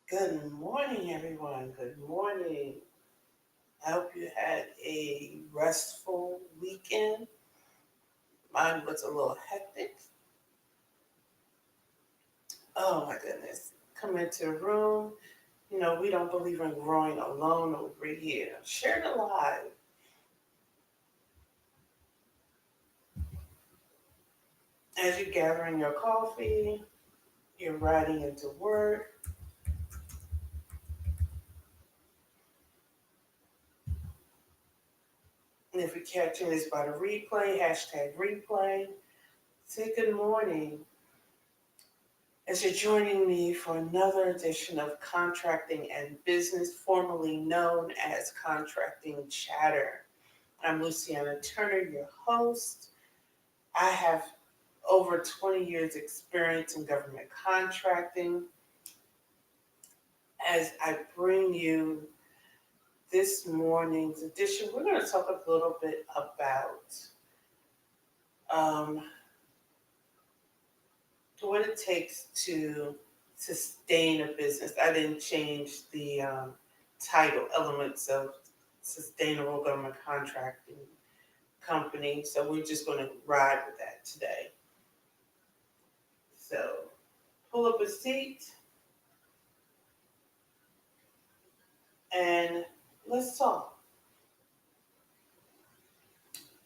Good morning, everyone. Good morning. I hope you had a restful weekend. Mine was a little hectic. Oh my goodness. Come into the room. We don't believe in growing alone over here. Share the live. As you're gathering your coffee, you're riding into work. And if you're catching this by the replay, hashtag replay, say good morning. As you're joining me for another edition of Contracting and Business, formerly known as Contracting Chatter. I'm Luciana Turner, your host. I have over 20 years experience in government contracting. As I bring you this morning's edition, we're going to talk a little bit about um, what it takes to sustain a business. I didn't change the title, Elements of Sustainable Government Contracting Company. So we're just going to ride with that today. So pull up a seat and let's talk.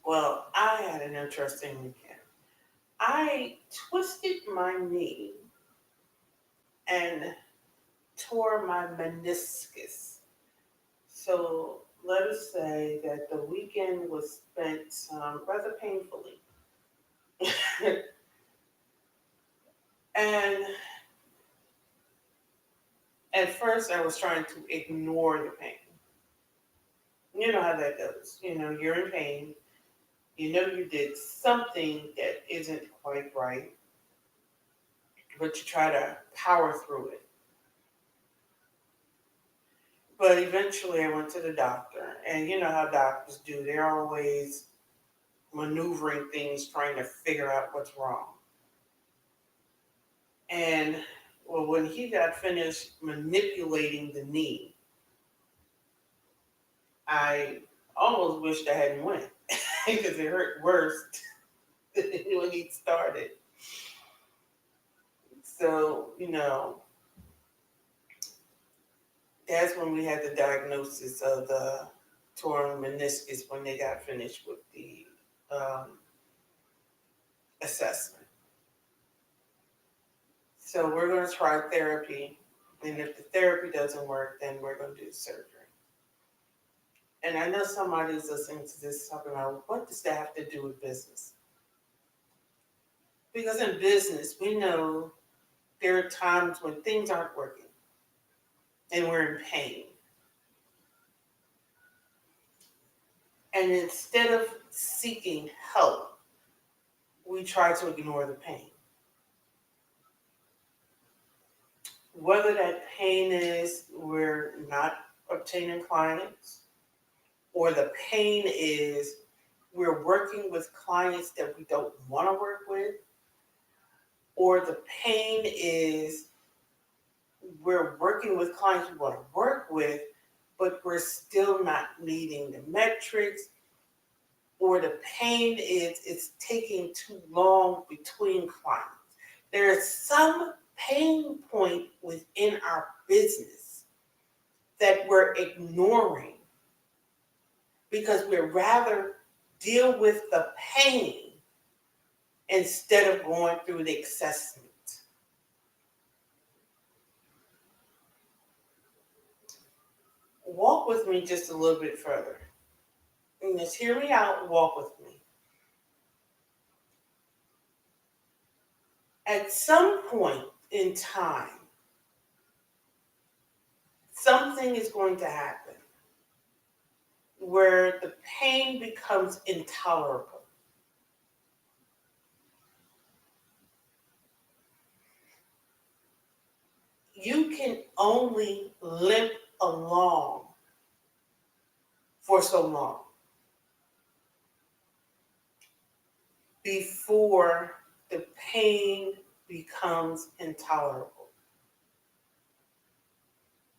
Well, I had an interesting weekend. I twisted my knee and tore my meniscus. So let us say that the weekend was spent rather painfully. And at first, I was trying to ignore the pain. You know how that goes. You're in pain. You know you did something that isn't quite right, but you try to power through it. But eventually, I went to the doctor. And you know how doctors do, they're always maneuvering things, trying to figure out what's wrong. And well, when he got finished manipulating the knee, I almost wished I hadn't went because it hurt worse than when he started. So, that's when we had the diagnosis of the torn meniscus when they got finished with the um, assessment. So we're going to try therapy. And if the therapy doesn't work, then we're going to do surgery. And I know somebody's listening to this talking about what does that have to do with business? Because in business, we know there are times when things aren't working and we're in pain. And instead of seeking help, we try to ignore the pain. Whether that pain is we're not obtaining clients, or the pain is we're working with clients that we don't want to work with, or the pain is we're working with clients we want to work with, but we're still not meeting the metrics, or the pain is it's taking too long between clients. There is some pain point within our business that we're ignoring because we'd rather deal with the pain instead of going through the assessment. Walk with me just a little bit further. And just hear me out, walk with me. At some point in time, something is going to happen where the pain becomes intolerable. You can only limp along for so long before the pain becomes intolerable.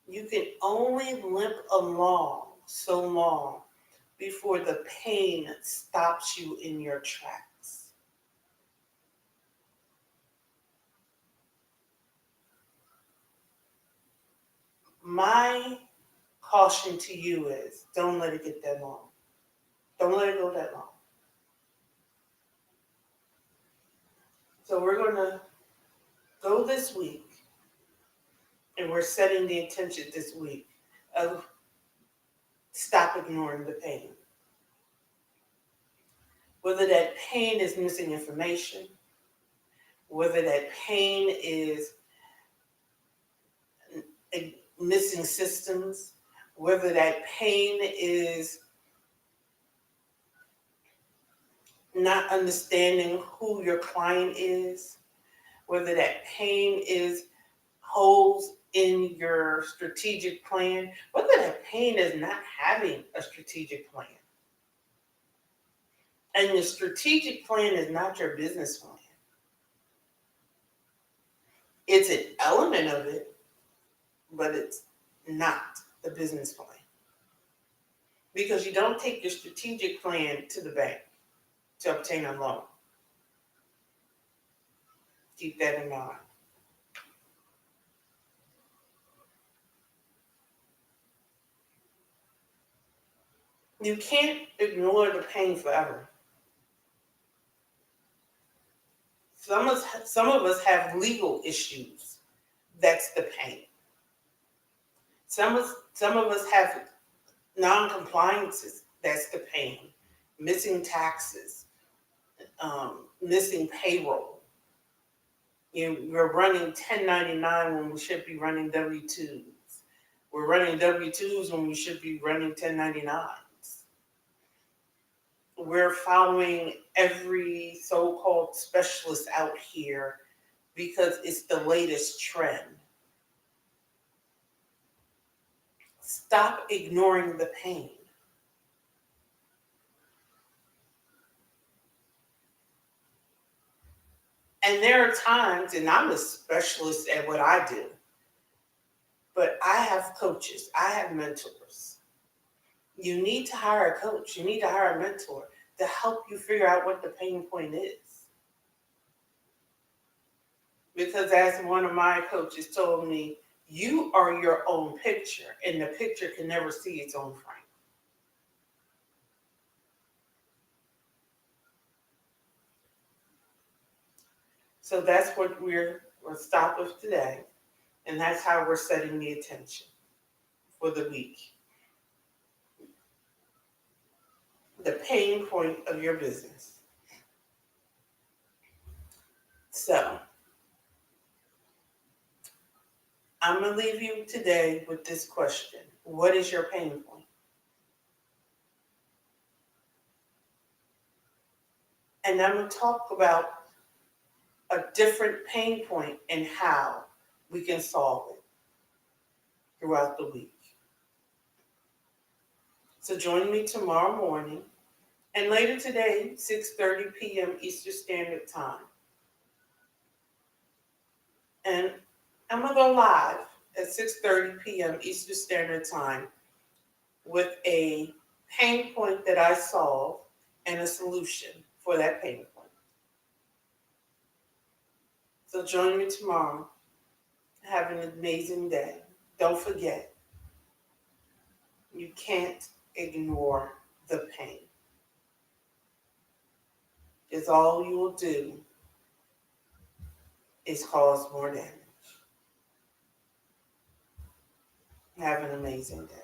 You can only limp along so long before the pain stops you in your tracks. My caution to you is don't let it get that long. Don't let it go that long. So we're going to go this week, and we're setting the intention this week of stop ignoring the pain. Whether that pain is missing information, whether that pain is missing systems, whether that pain is not understanding who your client is, whether that pain is holes in your strategic plan, whether that pain is not having a strategic plan. And your strategic plan is not your business plan. It's an element of it, but it's not the business plan. Because you don't take your strategic plan to the bank to obtain a loan. Keep that in mind. You can't ignore the pain forever. Some of us have legal issues. That's the pain. Some of us have non-compliances. That's the pain. Missing taxes, missing payroll. We're running 1099 when we should be running W-2s. We're running W-2s when we should be running 1099s. We're following every so-called specialist out here because it's the latest trend. Stop ignoring the pain. And there are times, and I'm a specialist at what I do, but I have coaches, I have mentors. You need to hire a coach, you need to hire a mentor to help you figure out what the pain point is. Because as one of my coaches told me, you are your own picture, and the picture can never see its own frame. So that's what we'll stop with today. And that's how we're setting the attention for the week. The pain point of your business. So I'm going to leave you today with this question. What is your pain point? And I'm going to talk about a different pain point and how we can solve it throughout the week. So join me tomorrow morning and later today, 6:30 p.m. Eastern Standard Time. And I'm going to go live at 6:30 p.m. Eastern Standard Time with a pain point that I solve and a solution for that pain point. So join me tomorrow. Have an amazing day. Don't forget, you can't ignore the pain. Because all you will do is cause more damage. Have an amazing day.